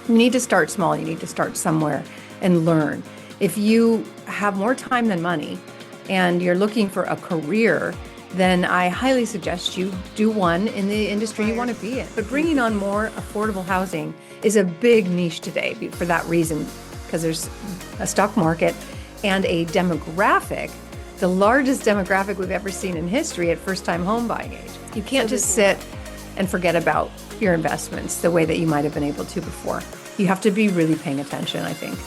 You need to start small. You need to start somewhere and learn. If you have more time than money and you're looking for a career, then I highly suggest you do one in the industry you want to be in. But bringing on more affordable housing is a big niche today for that reason, because there's a stock market and a demographic, the largest demographic we've ever seen in history at first-time home buying age. You can't just sit and forget about your investments the way that you might have been able to before. You have to be really paying attention, I think.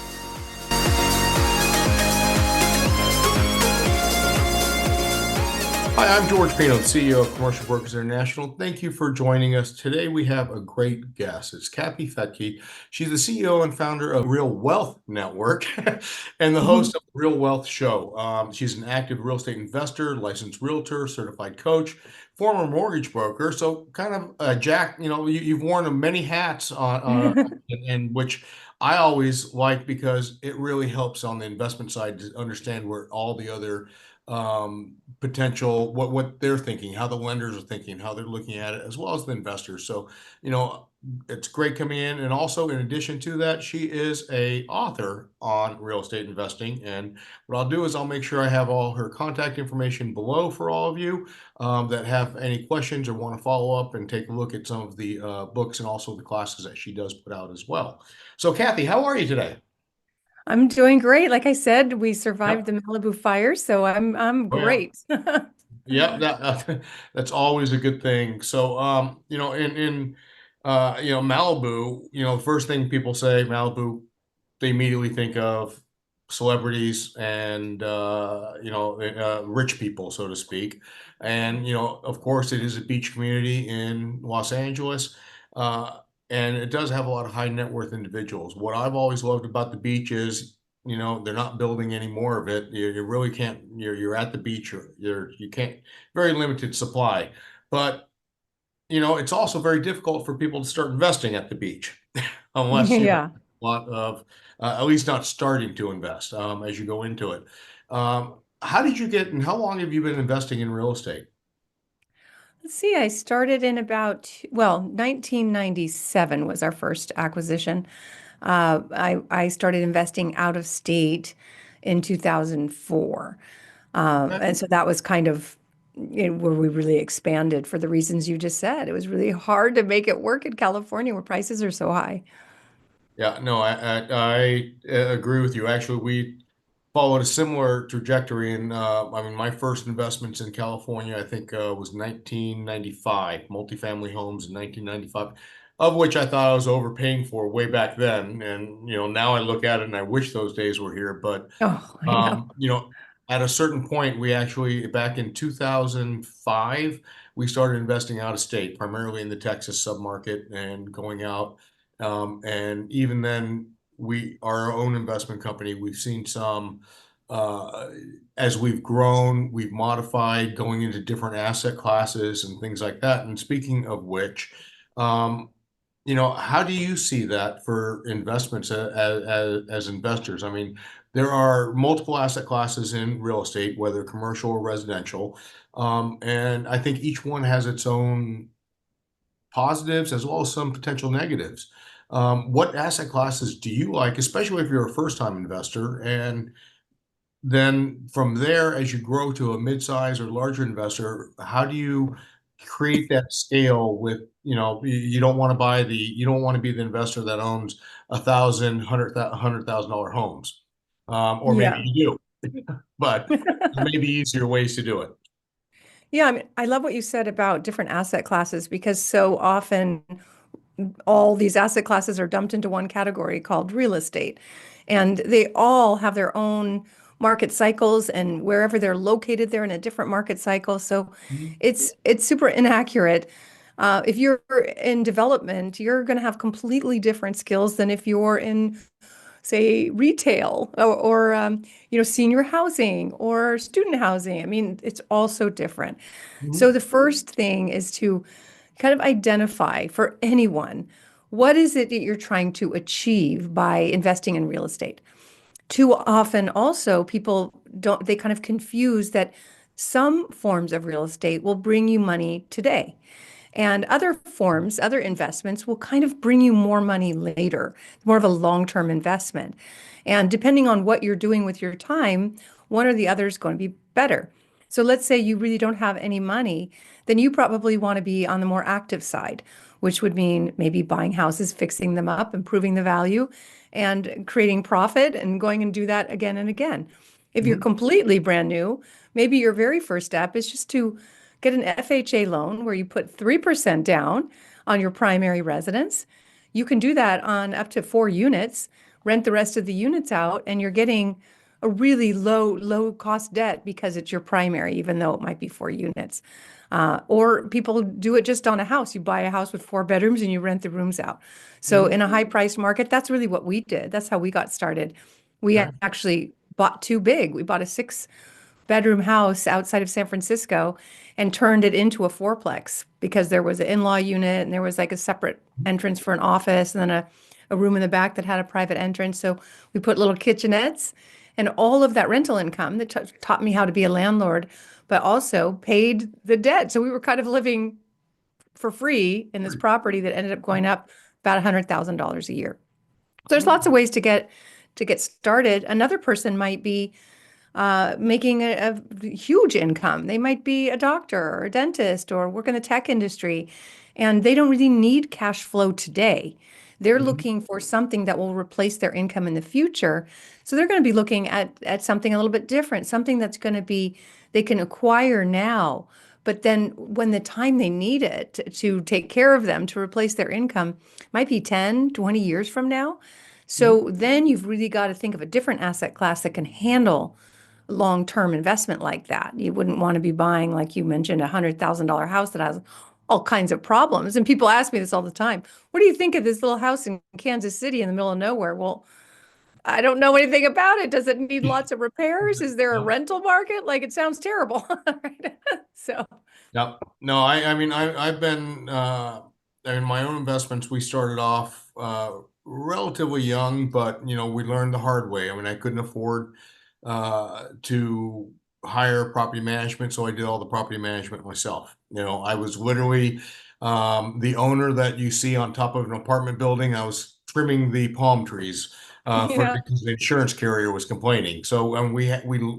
Hi, I'm George Pino, the CEO of Commercial Brokers International. Thank you for joining us. Today we have a great guest. It's Kathy Fettke. She's the CEO and founder of Real Wealth Network and the host of the Real Wealth Show. She's an active real estate investor, licensed realtor, certified coach, former mortgage broker. So kind of Jack, you've worn many hats and which I always like because it really helps on the investment side to understand where all the other potential, what they're thinking, how the lenders are thinking, how they're looking at it, as well as the investors. So, it's great coming in. And also, in addition to that, she is a author on real estate investing. And what I'll do is I'll make sure I have all her contact information below for all of you that have any questions or want to follow up and take a look at some of the books and also the classes that she does put out as well. So, Kathy, how are you today? I'm doing great. Like I said, we Yep. survived the Malibu fire, so I'm Oh, yeah. great. Yeah, that's always a good thing. So, in Malibu, the first thing people say Malibu, they immediately think of celebrities and rich people, so to speak. And of course, it is a beach community in Los Angeles, uh, and it does have a lot of high net worth individuals. What I've always loved about the beach is they're not building any more of it. You really can't. You're at the beach. You can't. Very limited supply, but it's also very difficult for people to start investing at the beach unless you have Yeah. a lot of at least not starting to invest as you go into it. How did you get and how long have you been investing in real estate? Let's see, I started in well, 1997 was our first acquisition. I started investing out of state in 2004. And so that was kind of where we really expanded for the reasons you just said. It was really hard to make it work in California where prices are so high. Yeah, no, I agree with you. Actually, we followed a similar trajectory. And I mean, my first investments in California, I think, was 1995, multifamily homes in 1995, of which I thought I was overpaying for way back then. And now I look at it and I wish those days were here. But Oh, I know. um, you know, at a certain point, we actually back in 2005, we started investing out of state, primarily in the Texas submarket and going out. And even then, we our own investment company, we've seen some uh, as we've grown, we've modified going into different asset classes and things like that. And speaking of which, um, how do you see that for investments as investors? I mean, there are multiple asset classes in real estate, whether commercial or residential. And I think each one has its own positives as well as some potential negatives. What asset classes do you like, especially if you're a first-time investor? And then from there, as you grow to a mid-size or larger investor, how do you create that scale with, you don't want to you don't want to be the investor that owns $100,000 homes. Or maybe Yeah. you do, but there may be easier ways to do it. Yeah, I mean, I love what you said about different asset classes because so often all these asset classes are dumped into one category called real estate. And they all have their own market cycles, and wherever they're located, they're in a different market cycle. So Mhm. it's super inaccurate. If you're in development, you're going to have completely different skills than if you're in, say, retail or senior housing or student housing. I mean, it's all so different. So Mhm. the first thing is to kind of identify for anyone, what is it that you're trying to achieve by investing in real estate? Too often also people don't, they kind of confuse that some forms of real estate will bring you money today. And other forms, other investments will kind of bring you more money later, more of a long-term investment. And depending on what you're doing with your time, one or the other is going to be better. So let's say you really don't have any money, then you probably want to be on the more active side, which would mean maybe buying houses, fixing them up, improving the value, and creating profit and going and do that again and again. If you're Mhm. completely brand new, maybe your very first step is just to get an FHA loan where you put 3% down on your primary residence. You can do that on up to 4 units, rent the rest of the units out, and you're getting a really low cost debt because it's your primary, even though it might be 4 units. Or people do it just on a house. You buy a house with 4 bedrooms and you rent the rooms out. So Mhm. in a high priced market, that's really what we did. That's how we got started. We Okay. actually bought too big. We bought a 6 bedroom house outside of San Francisco and turned it into a fourplex because there was an in-law unit and there was like a separate entrance for an office and then a room in the back that had a private entrance. So we put little kitchenettes and all of that rental income that taught me how to be a landlord, but also paid the debt. So we were kind of living for free in this property that ended up going up about $100,000 a year. So there's lots of ways to get started. Another person might be making a huge income. They might be a doctor or a dentist or work in the tech industry, and they don't really need cash flow today. They're Mhm. looking for something that will replace their income in the future. So they're going to be looking at something a little bit different, something that's going to be they can acquire now. But then when the time they need it to take care of them, to replace their income, might be 10, 20 years from now. Mhm. So then you've really got to think of a different asset class that can handle long-term investment like that. You wouldn't want to be buying, like you mentioned, $100,000 house that has all kinds of problems. And people ask me this all the time. What do you think of this little house in Kansas City in the middle of nowhere? Well, I don't know anything about it. Does it need lots of repairs? Is there a Yep. rental market? Like it sounds terrible, right? So, Yep. No, I mean, I've been, in my own investments, we started off, relatively young, but, we learned the hard way. I mean, I couldn't afford, to hire property management, so I did all the property management myself. I was literally, the owner that you see on top of an apartment building. I was trimming the palm trees, yeah. because the insurance carrier was complaining. So,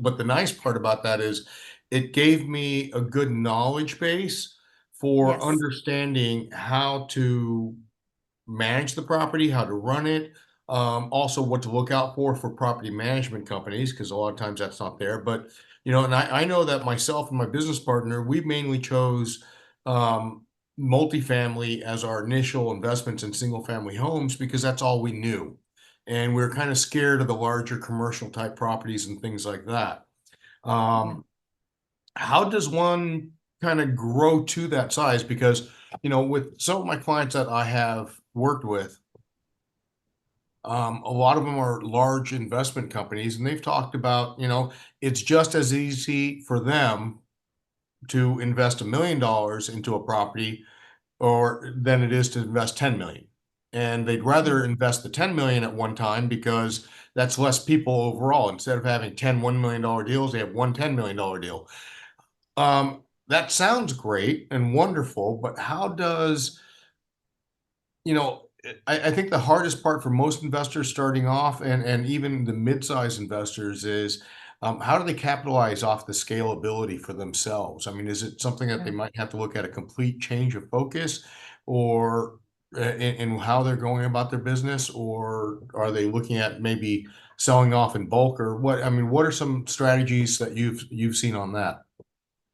but the nice part about that is it gave me a good knowledge base for Yes. understanding how to manage the property, how to run it, also what to look out for property management companies, because a lot of times that's not there. But and I know that myself and my business partner, we mainly chose um, multifamily as our initial investments in single family homes because that's all we knew. And we are kind of scared of the larger commercial type properties and things like that. Yeah. Um, how does one kind of grow to that size? Because, with some of my clients that I have worked with, a lot of them are large investment companies, and they've talked about, it's just as easy for them to invest $1 million into a property or than it is to invest 10 million. And they'd rather invest the 10 million at one time because that's less people overall. Instead of having 10 $1 million deals, they have one $10 million deal. That sounds great and wonderful, but how does, I think the hardest part for most investors starting off and even the mid-sized investors is how do they capitalize off the scalability for themselves? I mean, is it something that they Yeah. might have to look at a complete change of focus or in how they're going about their business, or are they looking at maybe selling off in bulk or what? I mean, what are some strategies that you've seen on that?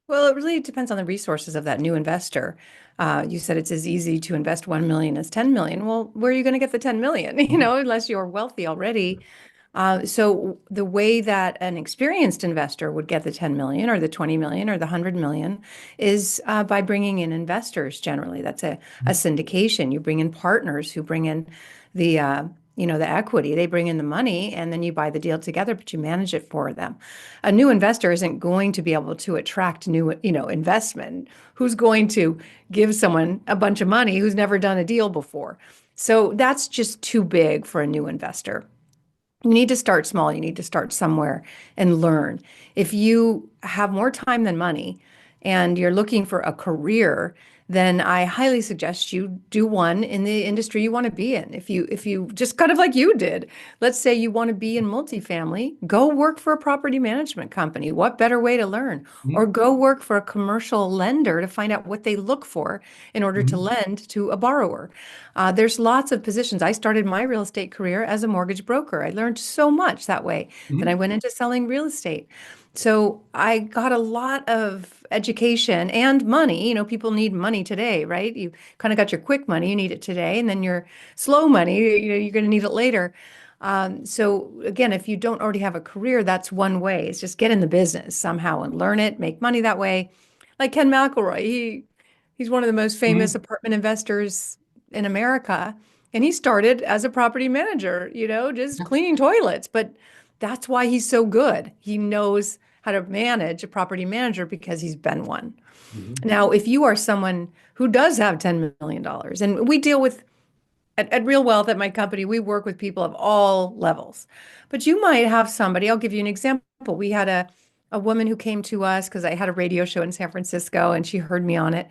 Well, it really depends on the resources of that new investor. You said it's as easy to invest 1 million as 10 million. Well, where are you going to get the 10 million? Unless you're wealthy already. So the way that an experienced investor would get the 10 million or the 20 million or the 100 million is by bringing in investors generally. That's a syndication. You bring in partners who bring in the equity. They bring in the money and then you buy the deal together, but you manage it for them. A new investor isn't going to be able to attract new, investment. Who's going to give someone a bunch of money who's never done a deal before? So that's just too big for a new investor. You need to start small. You need to start somewhere and learn. If you have more time than money and you're looking for a career, then I highly suggest you do one in the industry you want to be in. If you just kind of like you did, let's say you want to be in multifamily, go work for a property management company. What better way to learn? Or Mhm. go work for a commercial lender to find out what they look for in order to Mhm. lend to a borrower. There's lots of positions. I started my real estate career as a mortgage broker. I learned so much that way. Then I Mhm. went into selling real estate. So I got a lot of education and money. You know, people need money today, right? You kind of got your quick money, you need it today, and then your slow money, you're going to need it later. So again, if you don't already have a career, that's one way. It's just get in the business somehow and learn it, make money that way. Like Ken McElroy, he's one of the most famous Mhm. apartment investors in America, and he started as a property manager, just cleaning toilets, but that's why he's so good. He knows how to manage a property manager because he's been one. Mhm. Now, if you are someone who does have $10 million, and we deal with at Real Wealth at my company, we work with people of all levels. But you might have somebody, I'll give you an example. We had a woman who came to us because I had a radio show in San Francisco and she heard me on it.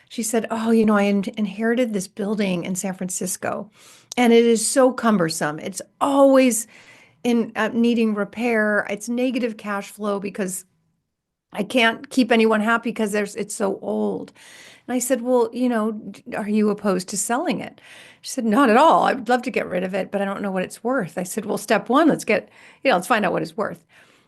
She said, "Oh, I inherited this building in San Francisco and it is so cumbersome. It's always in needing repair. It's negative cash flow because I can't keep anyone happy because it's so old." And I said, "Well, are you opposed to selling it?" She said, "Not at all. I would love to get rid of it, but I don't know what it's worth." I said, "Well, step one, let's find out what it's worth."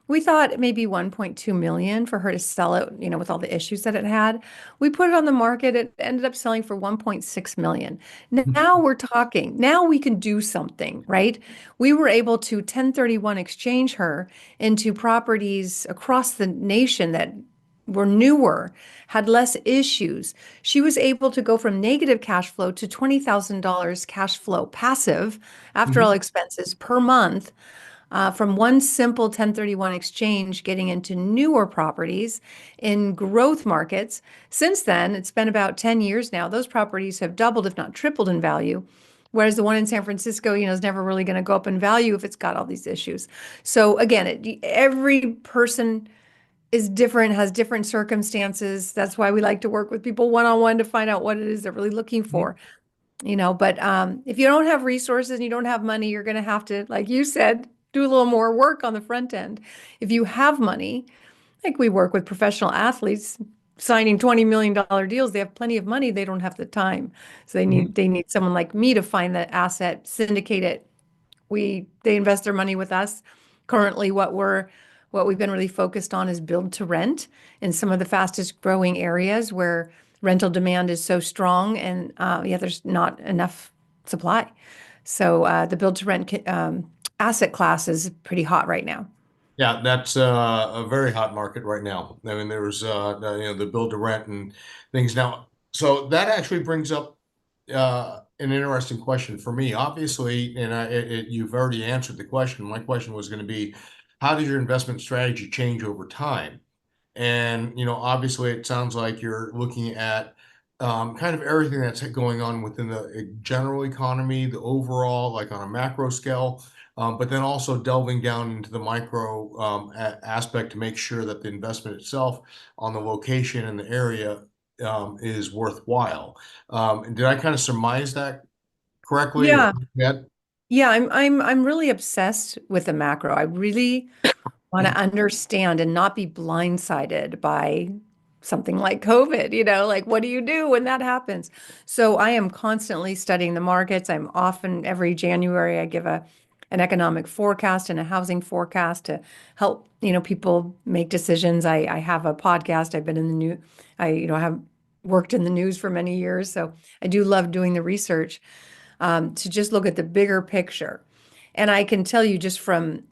We thought maybe 1.2 million for her to sell it, with all the issues that it had. We put it on the market. It ended up selling for 1.6 million. Now we're talking. Now we can do something, right? We were able to 1031 exchange her into properties across the nation that were newer, had less issues. She was able to go from negative cash flow to $20,000 cash flow passive after all Mhm. expenses per month, from one simple 1031 exchange getting into newer properties in growth markets. Since then, it's been about 10 years now. Those properties have doubled, if not tripled in value. Whereas the one in San Francisco, is never really going to go up in value if it's got all these issues. So again, every person is different, has different circumstances. That's why we like to work with people one-on-one to find out what it is they're really looking Mhm. for. But if you don't have resources and you don't have money, you're going to have to, like you said, do a little more work on the front end. If you have money, like we work with professional athletes signing $20 million deals, they have plenty of money, they don't have the time. So they Mhm. need someone like me to find that asset, syndicate it. They invest their money with us. Currently, what we've been really focused on is build to rent in some of the fastest growing areas where rental demand is so strong and there's not enough supply. So the build to rent asset class is pretty hot right now. Yeah, that's a very hot market right now. I mean, there's the build to rent and things now. So that actually brings up an interesting question for me. Obviously, and you've already answered the question. My question was going to be, how does your investment strategy change over time? And, obviously it sounds like you're looking at kind of everything that's going on within the general economy, the overall, like on a macro scale, but then also delving down into the micro aspect to make sure that the investment itself on the location and the area is worthwhile. And did I kind of surmise that correctly or Yeah. yeah? Yeah, I'm really obsessed with the macro. I really want to understand and not be blindsided by something like COVID, like what do you do when that happens? So I am constantly studying the markets. I'm often every January I give an economic forecast and a housing forecast to help, people make decisions. I have a podcast. I've been in the new, I have worked in the news for many years. So I do love doing the research to just look at the bigger picture. And I can tell you just from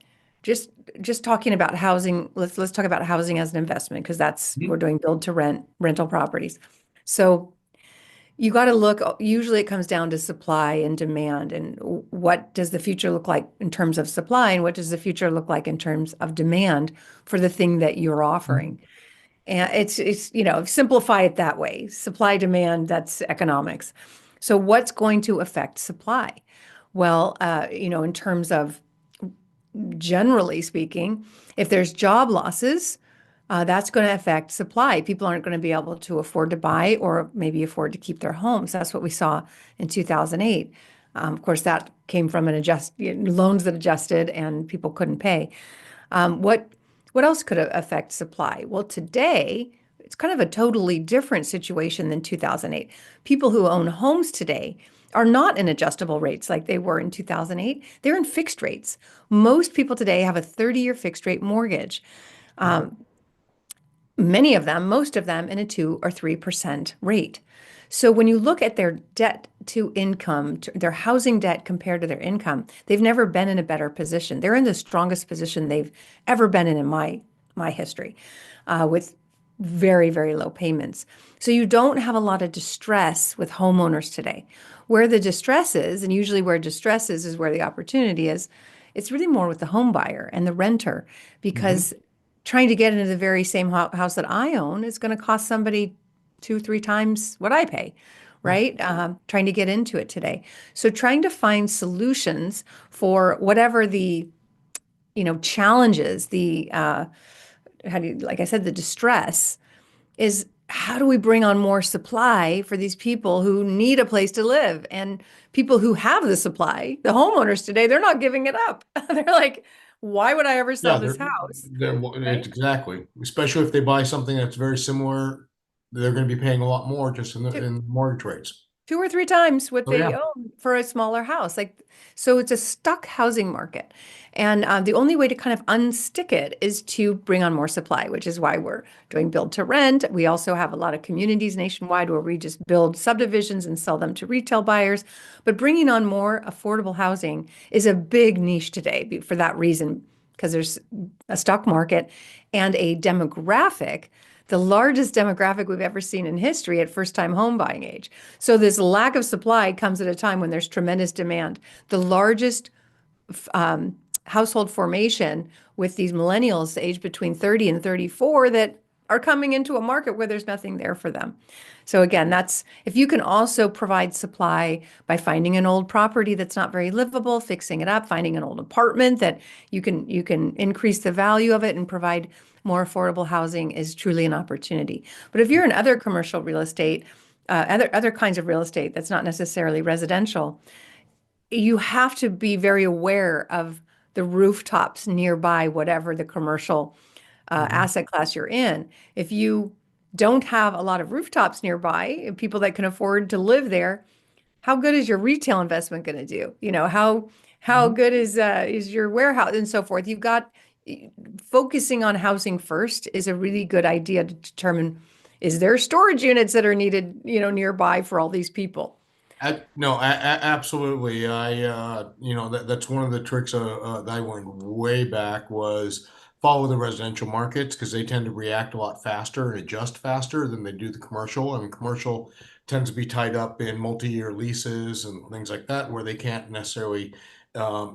just just talking about housing, let's talk about housing as an investment because that's we're doing build to rent rental properties. So you got to look, usually it comes down to supply and demand and what does the future look like in terms of supply and what does the future look like in terms of demand for the thing that you're offering. And simplify it that way. Supply demand, that's economics. So what's going to affect supply? Well, in terms of generally speaking, if there's job losses, that's going to affect supply. People aren't going to be able to afford to buy or maybe afford to keep their homes. That's what we saw in 2008. Of course, that came from loans that adjusted and people couldn't pay. What else could affect supply? Well, today it's kind of a totally different situation than 2008. People who own homes today are not in adjustable rates like they were in 2008. They're in fixed rates. Most people today have a 30-year fixed rate mortgage. Um, Many of them, most of them in a 2 or 3% rate. So when you look at their debt to income, their housing debt compared to their income, they've never been in a better position. They're in the strongest position they've ever been in my history, with very, very low payments. So you don't have a lot of distress with homeowners today. Where the distress is, and usually where distress is where the opportunity is, it's really more with the home buyer and the renter, Mhm. because trying to get into the very same house that I own is going to cost somebody 2, 3 times what I pay, right? Trying to get into it today. So trying to find solutions for whatever the, challenges, like I said, the distress is, how do we bring on more supply for these people who need a place to live? And people who have the supply, the homeowners today, they're not giving it up. They're like, why would I ever sell Yeah, this house? it's Right? exactly, especially if they buy something that's very similar, they're going to be paying a lot more just in Two, in mortgage rates. 2 or 3 times what Oh they yeah. own for a smaller house. So it's a stuck housing market. And the only way to kind of unstick it is to bring on more supply, which is why we're doing build to rent. We also have a lot of communities nationwide where we just build subdivisions and sell them to retail buyers. But bringing on more affordable housing is a big niche today for that reason, because there's a stock market and a demographic, the largest demographic we've ever seen in history at first-time home buying age. So this lack of supply comes at a time when there's tremendous demand. The largest household formation with these millennials aged between 30 and 34 that are coming into a market where there's nothing there for them. So again, that's if you can also provide supply by finding an old property that's not very livable, fixing it up, finding an old apartment that you can increase the value of it and provide more affordable housing is truly an opportunity. But if you're in other commercial real estate, other kinds of real estate that's not necessarily residential, you have to be very aware of the rooftops nearby, whatever the commercial Mhm. asset class you're in. If you don't have a lot of rooftops nearby, people that can afford to live there, how good is your retail investment going to do? How Mhm. good is your warehouse and so forth? You've got focusing on housing first is a really good idea to determine, is there storage units that are needed, nearby for all these people? No, absolutely. That's one of the tricks that I learned way back was follow the residential markets because they tend to react a lot faster and adjust faster than they do the commercial. And commercial tends to be tied up in multi-year leases and things like that where they can't necessarily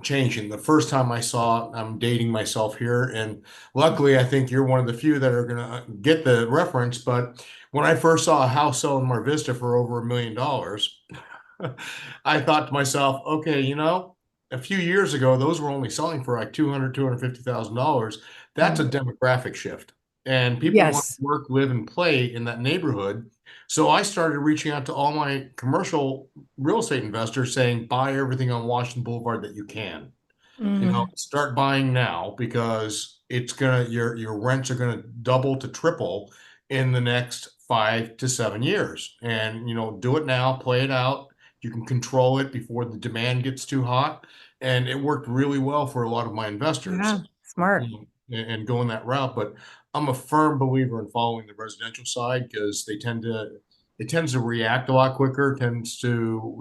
change. And the first time I saw, I'm dating myself here, and luckily I think you're one of the few that are going to get the reference. But when I first saw a house sell in Mar Vista for over $1 million, I thought to myself, okay, a few years ago, those were only selling for like 200, $250,000. That's a Mm. demographic shift. And people want to Yes. work, live, and play in that neighborhood. So I started reaching out to all my commercial real estate investors saying, buy everything on Washington Boulevard that you can. Hmm. Start buying now because your rents are gonna double to triple in the next 5 to 7 years. And do it now, play it out. You can control it before the demand gets too hot. And it worked really well for a lot of my investors, Yeah, smart. and going that route. But I'm a firm believer in following the residential side because it tends to react a lot quicker, tends to,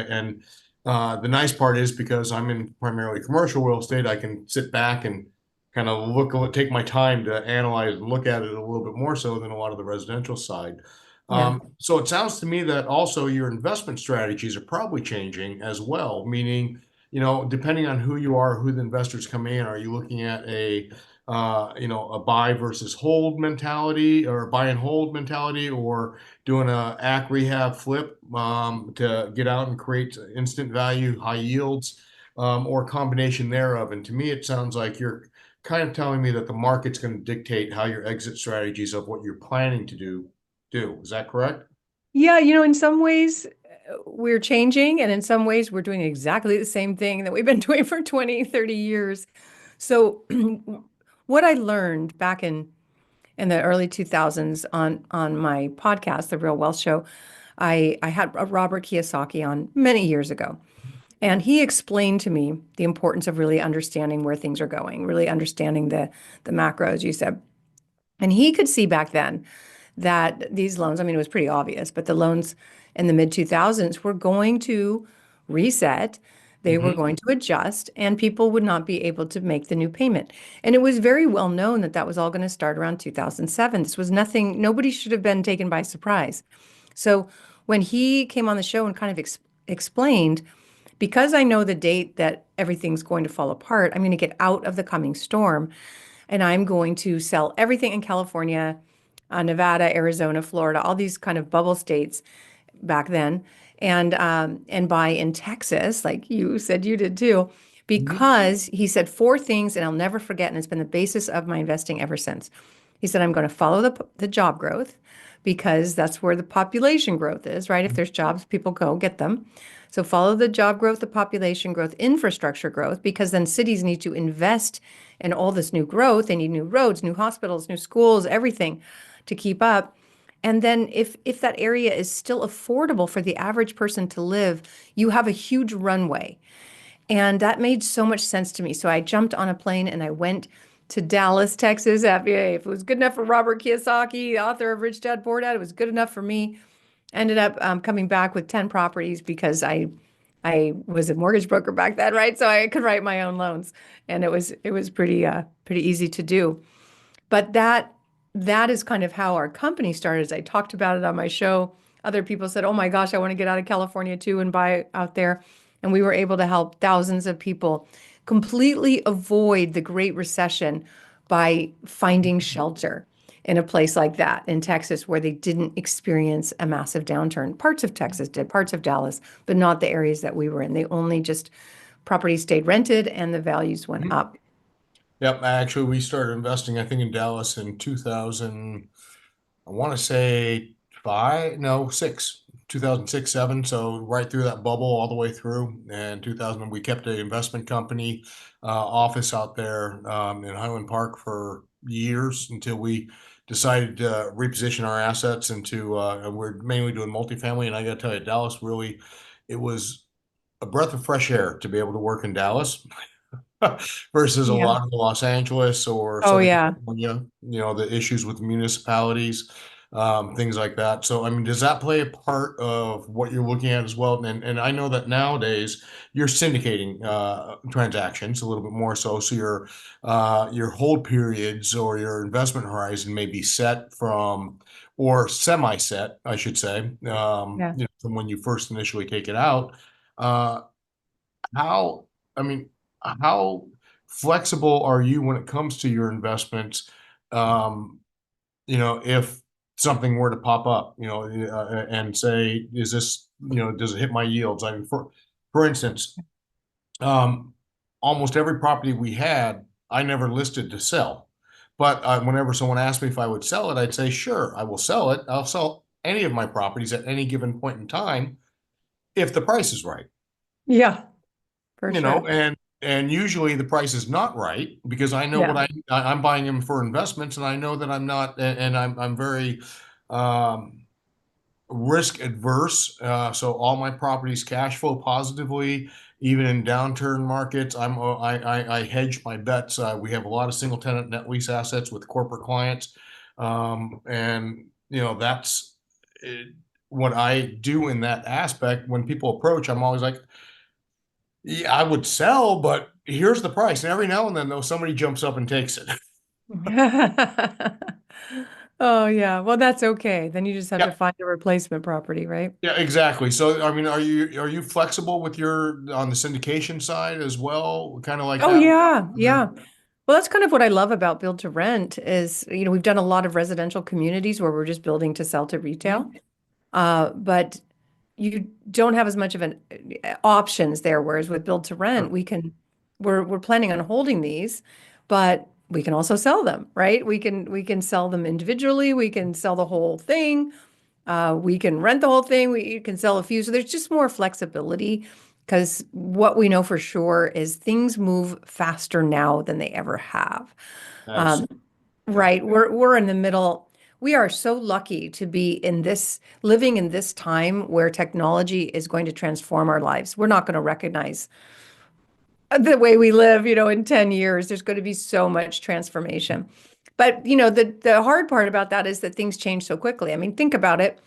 and the nice part is because I'm in primarily commercial real estate, I can sit back and kind of take my time to analyze and look at it a little bit more so than a lot of the residential side. Yeah. So it sounds to me that also your investment strategies are probably changing as well, meaning, depending on who you are, who the investors come in, are you looking at a buy versus hold mentality or buy and hold mentality, or doing a act rehab flip to get out and create instant value, high yields, or a combination thereof? And to me, it sounds like you're kind of telling me that the market's going to dictate how your exit strategies of what you're planning to do. Is that correct? Yeah, in some ways we're changing, and in some ways we're doing exactly the same thing that we've been doing for 20, 30 years. So what I learned back in the early 2000s on my podcast, The Real Wealth Show, I had Robert Kiyosaki on many years ago. And he explained to me the importance of really understanding where things are going, really understanding the macros, you said. And he could see back then that these loans, I mean, it was pretty obvious, but the loans in the mid 2000s were going to reset. They were Hmm. going to adjust, and people would not be able to make the new payment. And it was very well known that that was all going to start around 2007. This was nothing, nobody should have been taken by surprise. So when he came on the show and kind of explained, because I know the date that everything's going to fall apart, I'm going to get out of the coming storm and I'm going to sell everything in California, Nevada, Arizona, Florida, all these kind of bubble states back then, and buy in Texas, like you said you did too, Hmm. because he said four things, and I'll never forget, and it's been the basis of my investing ever since. He said, I'm going to follow the job growth because that's where the population growth is, right? If there's jobs, people go get them. So follow the job growth, the population growth, infrastructure growth, because then cities need to invest in all this new growth. They need new roads, new hospitals, new schools, everything to keep up. And then if that area is still affordable for the average person to live, you have a huge runway. And that made so much sense to me. So I jumped on a plane and I went to Dallas, Texas. FBA. If it was good enough for Robert Kiyosaki, the author of Rich Dad Poor Dad, it was good enough for me. Ended up coming back with 10 properties because I was a mortgage broker back then, right? So I could write my own loans, and it was pretty easy to do. But that is kind of how our company started. As I talked about it on my show, other people said, "Oh my gosh, I want to get out of California too and buy out there." And we were able to help thousands of people completely avoid the Great Recession by finding shelter in a place like that in Texas where they didn't experience a massive downturn. Parts of Texas did, parts of Dallas, but not the areas that we were in. They only just properties stayed rented and the values went Hmm. up. Yep. Actually, we started investing, I think, in Dallas in 2000. I want to say five, no, six, 2006, seven. So right through that bubble all the way through. And 2000, we kept an investment company office out there in Highland Park for years until we decided to reposition our assets into, and we're mainly doing multifamily. And I got to tell you, Dallas really, it was a breath of fresh air to be able to work in Dallas. Versus a Yeah. lot of Los Angeles or Oh Southern yeah. California, the issues with municipalities, things like that. So, I mean, does that play a part of what you're looking at as well? And I know that nowadays you're syndicating transactions a little bit more so. So your hold periods or your investment horizon may be set from or semi-set, I should say, Yeah. from when you first initially take it out. Uh, how, I mean, how flexible are you when it comes to your investments? Um, if something were to pop up, and say, is this, does it hit my yields? I mean, for instance, um, almost every property we had, I never listed to sell. But whenever someone asked me if I would sell it, I'd say, sure, I will sell it. I'll sell any of my properties at any given point in time if the price is right. Yeah, for you know, sure. and and usually the price is not right because I know what Yeah. I'm buying them for investments, and I know that I'm not, and I'm very um, risk adverse. So all my properties cash flow positively, even in downturn markets. I hedge my bets. We have a lot of single tenant net lease assets with corporate clients, and that's it, what I do in that aspect. When people approach, I'm always like, yeah, I would sell, but here's the price. And every now and then, though, somebody jumps up and takes it. Oh yeah. Well, that's okay. Then you just have to Yeah, find a replacement property, right? yeah, exactly. So, I mean, are you flexible with your on the syndication side as well? Kind of like Oh that? yeah. Yeah. Well, that's kind of what I love about build to rent is, we've done a lot of residential communities where we're just building to sell to retail. Mhm. But you don't have as much of an options there. Whereas with build to rent, Sure. we're planning on holding these, but we can also sell them, right? We can sell them individually. We can sell the whole thing. We can rent the whole thing. We can sell a few. So there's just more flexibility because what we know for sure is things move faster now than they ever have. Um, Absolutely. Yeah. right. We're in the middle. We are so lucky to be in this, living in this time where technology is going to transform our lives. We're not going to recognize the way we live, in 10 years. There's going to be so much transformation. But, the hard part about that is that things change so quickly. I mean, think about it.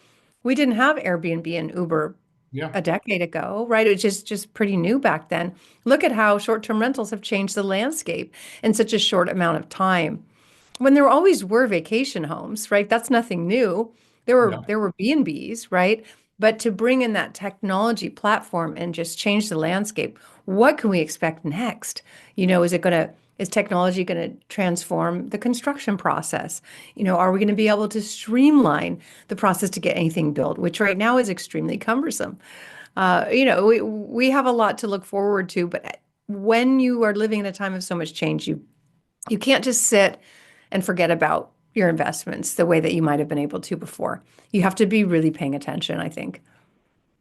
We didn't have Airbnb and Uber Yeah. a decade ago, right? It was just pretty new back then. Look at how short-term rentals have changed the landscape in such a short amount of time. When there always were vacation homes, right? That's nothing new. There were Yeah. there were B&Bs, right? But to bring in that technology platform and just change the landscape, what can we expect next? Is technology going to transform the construction process? Are we going to be able to streamline the process to get anything built, which right now is extremely cumbersome? We have a lot to look forward to, but when you are living in a time of so much change, you can't just sit and forget about your investments the way that you might have been able to before. You have to be really paying attention, I think.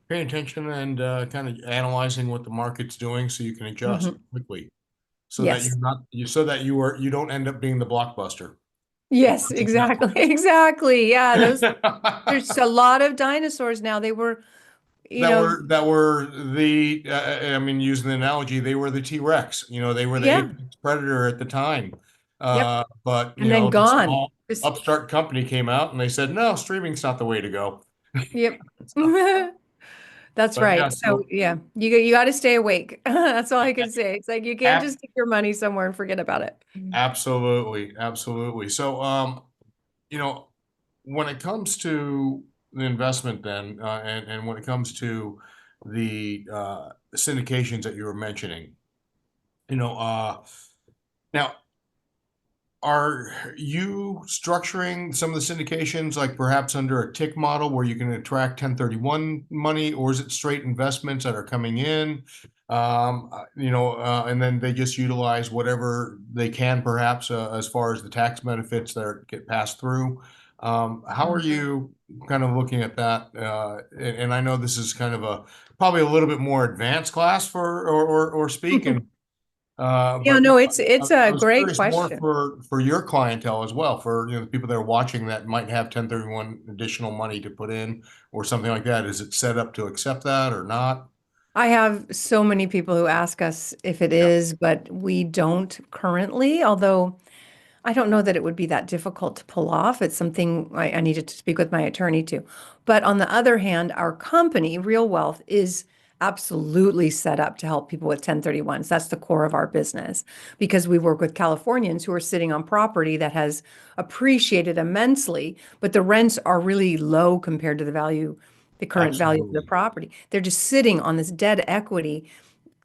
Paying attention and kind of analyzing what the market's doing so you can adjust Mhm. quickly so that Yes. you're not you so that you don't end up being the blockbuster. Yes, exactly. Exactly. Yeah, there's a lot of dinosaurs now. They were, you know, That were the I mean, using the analogy, they were the T-Rex. They were the yeah. apex predator at the time. Yep. But And then the gone. small upstart company came out and they said, no, streaming's not the way to go. Yep. So, That's but yeah, right. So so yeah, you got to stay awake. That's all I can say. It's like you can't ab just stick your money somewhere and forget about it. absolutely, absolutely. So you know, when it comes to the investment then, and when it comes to the syndications that you were mentioning, you know, now are you structuring some of the syndications like perhaps under a tick model where you can attract 1031 money, or is it straight investments that are coming in? And then they just utilize whatever they can, perhaps, as far as the tax benefits get passed through. How are Mhm. you kind of looking at that? And I know this is kind of probably a little bit more advanced class or speak, and Yeah, but no, it's I a was great curious more question. for your clientele as well, for the people that are watching that might have 1031 additional money to put in or something like that. Is it set up to accept that or not? I have so many people who ask us if it Yeah. is, but we don't currently, although I don't know that it would be that difficult to pull off. It's something I needed to speak with my attorney to. But on the other hand, our company, Real Wealth, is absolutely set up to help people with 1031s. That's the core of our business because we work with Californians who are sitting on property that has appreciated immensely, but the rents are really low compared to the current value of the Absolutely. property. They're just sitting on this dead equity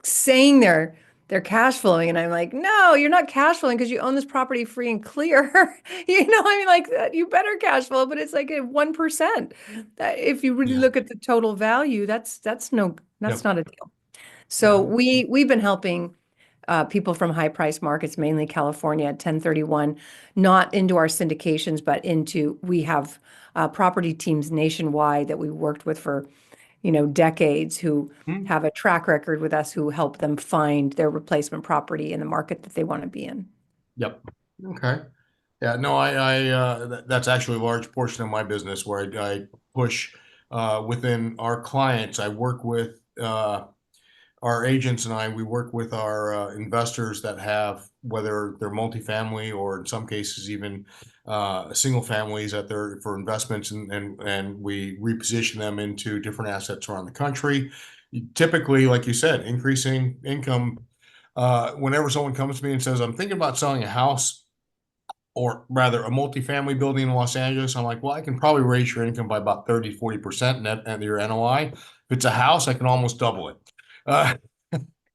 saying they're cash flowing, and I'm like, no, you're not cash flowing because you own this property free and clear. I mean, like you better cash flow, but it's like a 1%. That if you really Yeah. look at the total value, that's Yep. not a deal. So Yeah. we've been helping people from high price markets, mainly California, 1031, not into our syndications, but into we have property teams nationwide that we worked with for decades who Hmm. have a track record with us who help them find their replacement property in the market that they want to be in. Yep. Okay. Yeah, no, that's actually a large portion of my business where I push within our clients. I work with our agents and we work with our investors that have, whether they're multifamily or in some cases even single families that they're for investments, and we reposition them into different assets around the country. Typically, like you said, increasing income. Whenever someone comes to me and says, I'm thinking about selling a house or rather a multifamily building in Los Angeles, I'm like, well, I can probably raise your income by about 30-40% net and your NOI. If it's a house, I can almost double it. Uh,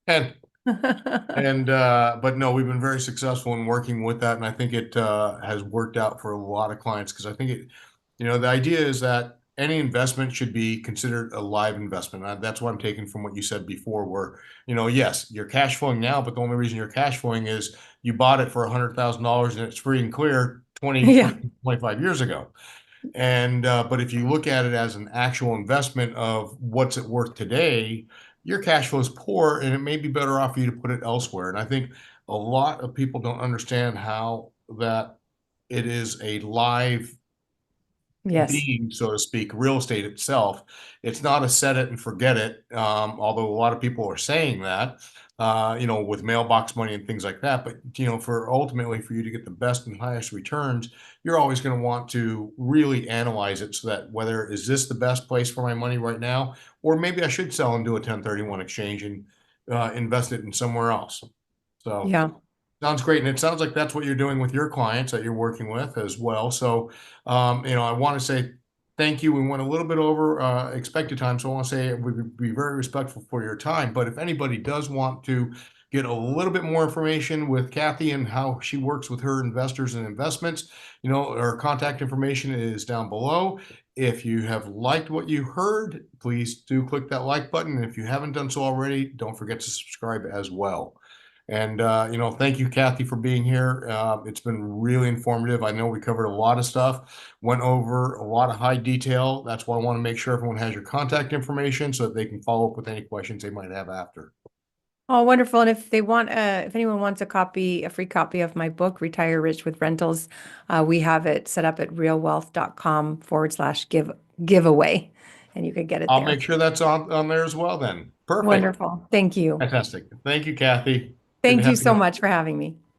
and but no, we've been very successful in working with that, and I think it has worked out for a lot of clients because I think the idea is that any investment should be considered a live investment. That's what I'm taking from what you said before, where, yes, you're cash flowing now, but the only reason you're cash flowing is you bought it for $100,000 and it's free and clear 20, Yeah. 20, 25 years ago. And but if you look at it as an actual investment of what's it worth today, your cash flow is poor, and it may be better off for you to put it elsewhere. And I think a lot of people don't understand how that it is a live Yes. being, so to speak, real estate itself. It's not a set it and forget it. Although a lot of people are saying that, with mailbox money and things like that. But, for ultimately for you to get the best and highest returns, you're always going to want to really analyze it so that whether is this the best place for my money right now, or maybe I should sell and do a 1031 exchange and invest it in somewhere else. So Yeah. sounds great. And it sounds like that's what you're doing with your clients that you're working with as well. So, I want to say thank you. We went a little bit over expected time. So I want to say we would be very respectful for your time. But if anybody does want to get a little bit more information with Kathy and how she works with her investors and investments, her contact information is down below. If you have liked what you heard, please do click that like button. And if you haven't done so already, don't forget to subscribe as well. And, thank you, Kathy, for being here. It's been really informative. I know we covered a lot of stuff, went over a lot of high detail. That's why I want to make sure everyone has your contact information so that they can follow up with any questions they might have after. Oh, wonderful. And if anyone wants a free copy of my book, Retire Rich with Rentals, we have it set up at realwealth.com/giveaway, and you can get it I'll there. make sure that's on there as well then. Perfect. Wonderful. Thank you. Fantastic. Thank you, Kathy. Good to Thank you have so you. much for having me.